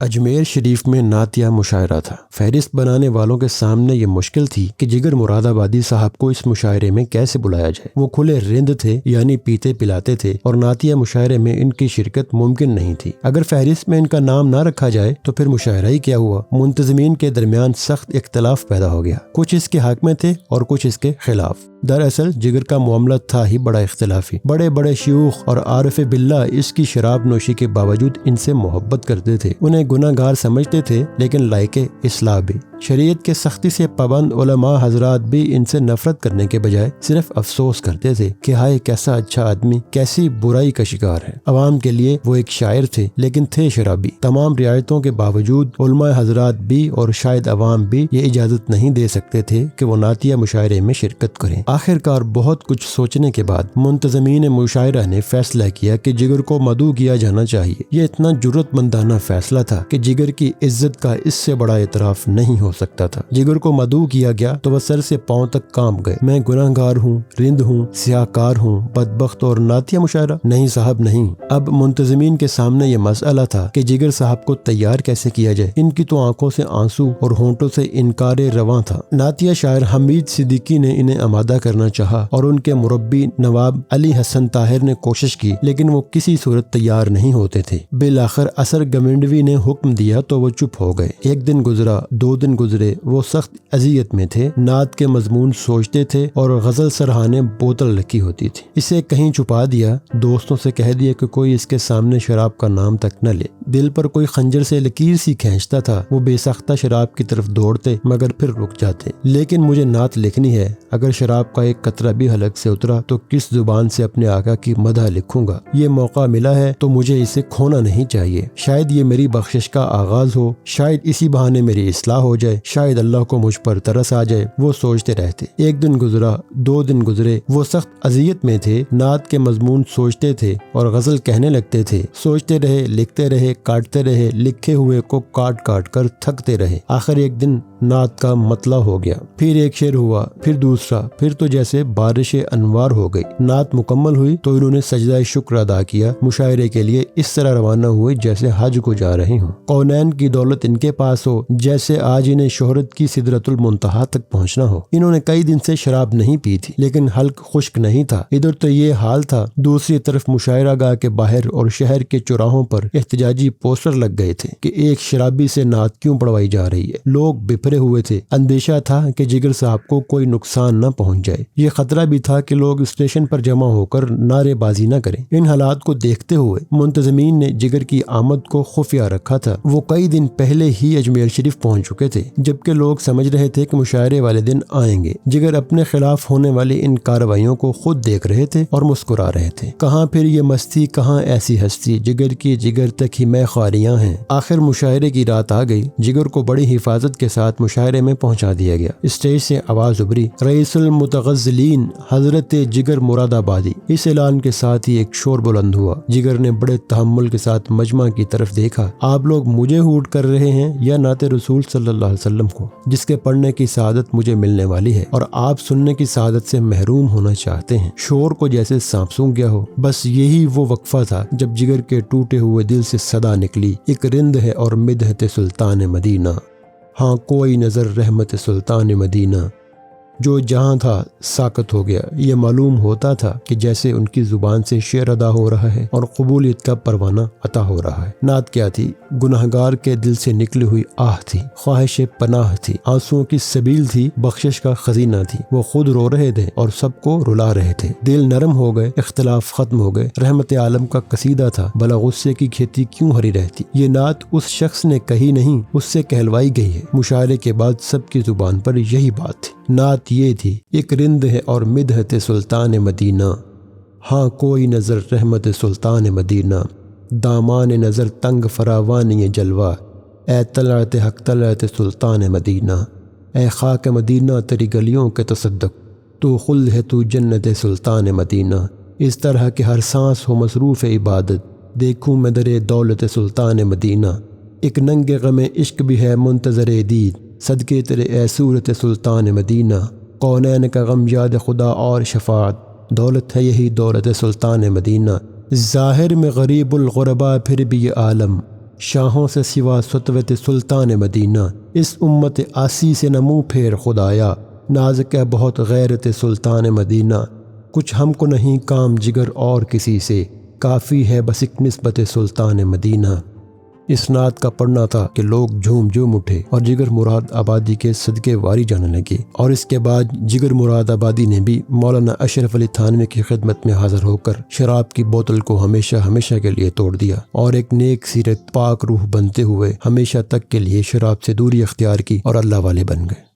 اجمیر شریف میں نعتیہ مشاعرہ تھا۔ فہرست بنانے والوں کے سامنے یہ مشکل تھی کہ جگر مراد آبادی صاحب کو اس مشاعرے میں کیسے بلایا جائے۔ وہ کھلے رند تھے، یعنی پیتے پلاتے تھے، اور نعتیہ مشاعرے میں ان کی شرکت ممکن نہیں تھی۔ اگر فہرست میں ان کا نام نہ رکھا جائے تو پھر مشاعرہ ہی کیا ہوا؟ منتظمین کے درمیان سخت اختلاف پیدا ہو گیا۔ کچھ اس کے حق میں تھے اور کچھ اس کے خلاف۔ دراصل جگر کا معاملہ تھا ہی بڑا اختلافی۔ بڑے بڑے شیوخ اور عارف باللہ اس کی شراب نوشی کے باوجود ان سے محبت کرتے تھے، انہیں گناہ گار سمجھتے تھے، لیکن لائق اصلاح بھی۔ شریعت کے سختی سے پابند علماء حضرات بھی ان سے نفرت کرنے کے بجائے صرف افسوس کرتے تھے کہ ہائے کیسا اچھا آدمی کیسی برائی کا شکار ہے۔ عوام کے لیے وہ ایک شاعر تھے، لیکن تھے شرابی۔ تمام رعایتوں کے باوجود علماء حضرات بھی اور شاید عوام بھی یہ اجازت نہیں دے سکتے تھے کہ وہ نعتیہ مشاعرے میں شرکت کریں۔ آخر کار بہت کچھ سوچنے کے بعد منتظمین مشاعرہ نے فیصلہ کیا کہ جگر کو مدعو کیا جانا چاہیے۔ یہ اتنا جرأت مندانہ فیصلہ تھا کہ جگر کی عزت کا اس سے بڑا اعتراف نہیں ہو سکتا تھا۔ جگر کو مدعو کیا گیا تو وہ سر سے پاؤں تک کانپ گئے۔ میں گناہ گار ہوں، رند ہوں، سیاہ کار ہوں، بدبخت اور نعتیہ مشاعرہ؟ نہیں صاحب نہیں۔ اب منتظمین کے سامنے یہ مسئلہ تھا کہ جگر صاحب کو تیار کیسے کیا جائے۔ ان کی تو آنکھوں سے آنسو اور ہونٹوں سے انکار رواں تھا۔ نعتیہ شاعر حمید صدیقی نے انہیں آمادہ کرنا چاہا اور ان کے مربی نواب علی حسن طاہر نے کوشش کی، لیکن وہ کسی صورت تیار نہیں ہوتے تھے۔ بالآخر اثر گمنڈوی نے حکم دیا تو وہ چپ ہو گئے۔ ایک دن گزرا، 2 دن گزرے، وہ سخت اذیت میں تھے۔ نعت کے مضمون سوچتے تھے اور غزل سرہانے بوتل رکھی ہوتی تھی۔ اسے کہیں چھپا دیا، دوستوں سے کہہ دیا کہ کوئی اس کے سامنے شراب کا نام تک نہ لے۔ دل پر کوئی خنجر سے لکیر سی کھینچتا تھا، وہ بے سختہ شراب کی طرف دوڑتے مگر پھر رک جاتے۔ لیکن مجھے نعت لکھنی ہے، اگر شراب کا ایک قطرہ بھی حلق سے اترا تو کس زبان سے اپنے آقا کی مدح لکھوں گا؟ یہ موقع ملا ہے تو مجھے اسے کھونا نہیں چاہیے۔ شاید یہ میری بخشش کا آغاز ہو، شاید اسی بہانے میری اصلاح ہو جائے، شاید اللہ کو مجھ پر ترس آ جائے۔ وہ سوچتے رہتے۔ ایک دن گزرا، 2 دن گزرے، وہ سخت اذیت میں تھے۔ نعت کے مضمون سوچتے تھے اور غزل کہنے لگتے تھے۔ سوچتے رہے، لکھتے رہے، کاٹتے رہے، لکھے ہوئے کو کاٹ کاٹ کر تھکتے رہے۔ آخر ایک دن نعت کا مطلع ہو گیا، پھر ایک شعر ہوا، پھر دوسرا، پھر تو جیسے بارش انوار ہو گئی۔ نعت مکمل ہوئی تو انہوں نے سجدہ شکر ادا کیا۔ مشاعرے کے لیے اس طرح روانہ ہوئے جیسے حج کو جا رہے ہوں۔ کونین کی دولت ان کے پاس ہو، جیسے آج انہیں شہرت کی سدرۃ المنتہا تک پہنچنا ہو۔ انہوں نے کئی دن سے شراب نہیں پی تھی، لیکن حلق خشک نہیں تھا۔ ادھر تو یہ حال تھا، دوسری طرف مشاعرہ گاہ کے باہر اور شہر کے چوراہوں پر احتجاجی پوسٹر لگ گئے تھے کہ ایک شرابی سے نعت کیوں پڑھوائی جا رہی ہے۔ لوگ بپھرے ہوئے تھے۔ اندیشہ تھا کہ جگر صاحب کو کوئی نقصان نہ پہنچ جائے۔ یہ خطرہ بھی تھا کہ لوگ اسٹیشن پر جمع ہو کر نعرے بازی نہ کریں۔ ان حالات کو دیکھتے ہوئے منتظمین نے جگر کی آمد کو خفیہ رکھا تھا۔ وہ کئی دن پہلے ہی اجمیر شریف پہنچ چکے تھے، جبکہ لوگ سمجھ رہے تھے کہ مشاعرے والے دن آئیں گے۔ جگر اپنے خلاف ہونے والی ان کارروائیوں کو خود دیکھ رہے تھے اور مسکرا رہے تھے۔ کہاں پھر یہ مستی، کہاں ایسی ہستی، جگر کی جگر تک ہی میں خواریاں ہیں۔ آخر مشاعرے کی رات آ گئی۔ جگر کو بڑی حفاظت کے ساتھ مشاعرے میں پہنچا دیا گیا۔ اسٹیج سے آواز ابھری، رئیس المتغزلین حضرت جگر مراد آبادی۔ اس اعلان کے ساتھ ہی ایک شور بلند ہوا۔ جگر نے بڑے تحمل کے ساتھ مجمع کی طرف دیکھا۔ آپ لوگ مجھے ہوٹ کر رہے ہیں یا نعت رسول صلی اللہ علیہ وسلم کو، جس کے پڑھنے کی سعادت مجھے ملنے والی ہے، اور آپ سننے کی سعادت سے محروم ہونا چاہتے ہیں؟ شور کو جیسے سانپ سونگھ گیا ہو۔ بس یہی وہ وقفہ تھا جب جگر کے ٹوٹے ہوئے دل سے صدا نکلی، ایک رند ہے اور مدحت سلطان مدینہ، ہاں کوئی نظر رحمت سلطان مدینہ۔ جو جہاں تھا ساکت ہو گیا۔ یہ معلوم ہوتا تھا کہ جیسے ان کی زبان سے شعر ادا ہو رہا ہے اور قبولیت کا پروانہ عطا ہو رہا ہے۔ نعت کیا تھی؟ گناہگار کے دل سے نکلی ہوئی آہ تھی، خواہش پناہ تھی، آنسوؤں کی سبیل تھی، بخشش کا خزینہ تھی۔ وہ خود رو رہے تھے اور سب کو رلا رہے تھے۔ دل نرم ہو گئے، اختلاف ختم ہو گئے۔ رحمت عالم کا قصیدہ تھا، بلا غصے کی کھیتی کیوں ہری رہتی۔ یہ نعت اس شخص نے کہی نہیں، اس سے کہلوائی گئی ہے۔ مشاعرے کے بعد سب کی زبان پر یہی بات تھی۔ نعت یہ تھی، ایک رند ہے اور مدحت سلطان مدینہ، ہاں کوئی نظر رحمت سلطان مدینہ، دامان نظر تنگ فراوانی جلوہ، اے طلعت حق طلعت سلطان مدینہ، اے خاک مدینہ تیری گلیوں کے تصدق، تو خلد ہے تو جنت سلطان مدینہ۔ اس طرح کہ ہر سانس ہو مصروف عبادت، دیکھوں میں در دولت سلطان مدینہ، ایک ننگ غم عشق بھی ہے منتظر دید، صدقے تیرے اے صورت سلطان مدینہ، کونین کا غم یاد خدا اور شفاعت، دولت ہے یہی دولت سلطان مدینہ، ظاہر میں غریب الغربا پھر بھی یہ عالم، شاہوں سے سوا سطوت سلطان مدینہ، اس امت آسی سے نہ منہ پھیر خدایا، نازک ہے بہت غیرت سلطان مدینہ، کچھ ہم کو نہیں کام جگر اور کسی سے، کافی ہے بس ایک نسبت سلطان مدینہ۔ اس نعت کا پڑھنا تھا کہ لوگ جھوم اٹھے اور جگر مراد آبادی کے صدقے واری جانے لگے، اور اس کے بعد جگر مراد آبادی نے بھی مولانا اشرف علی تھانوی کی خدمت میں حاضر ہو کر شراب کی بوتل کو ہمیشہ کے لیے توڑ دیا، اور ایک نیک سیرت پاک روح بنتے ہوئے ہمیشہ تک کے لیے شراب سے دوری اختیار کی اور اللہ والے بن گئے۔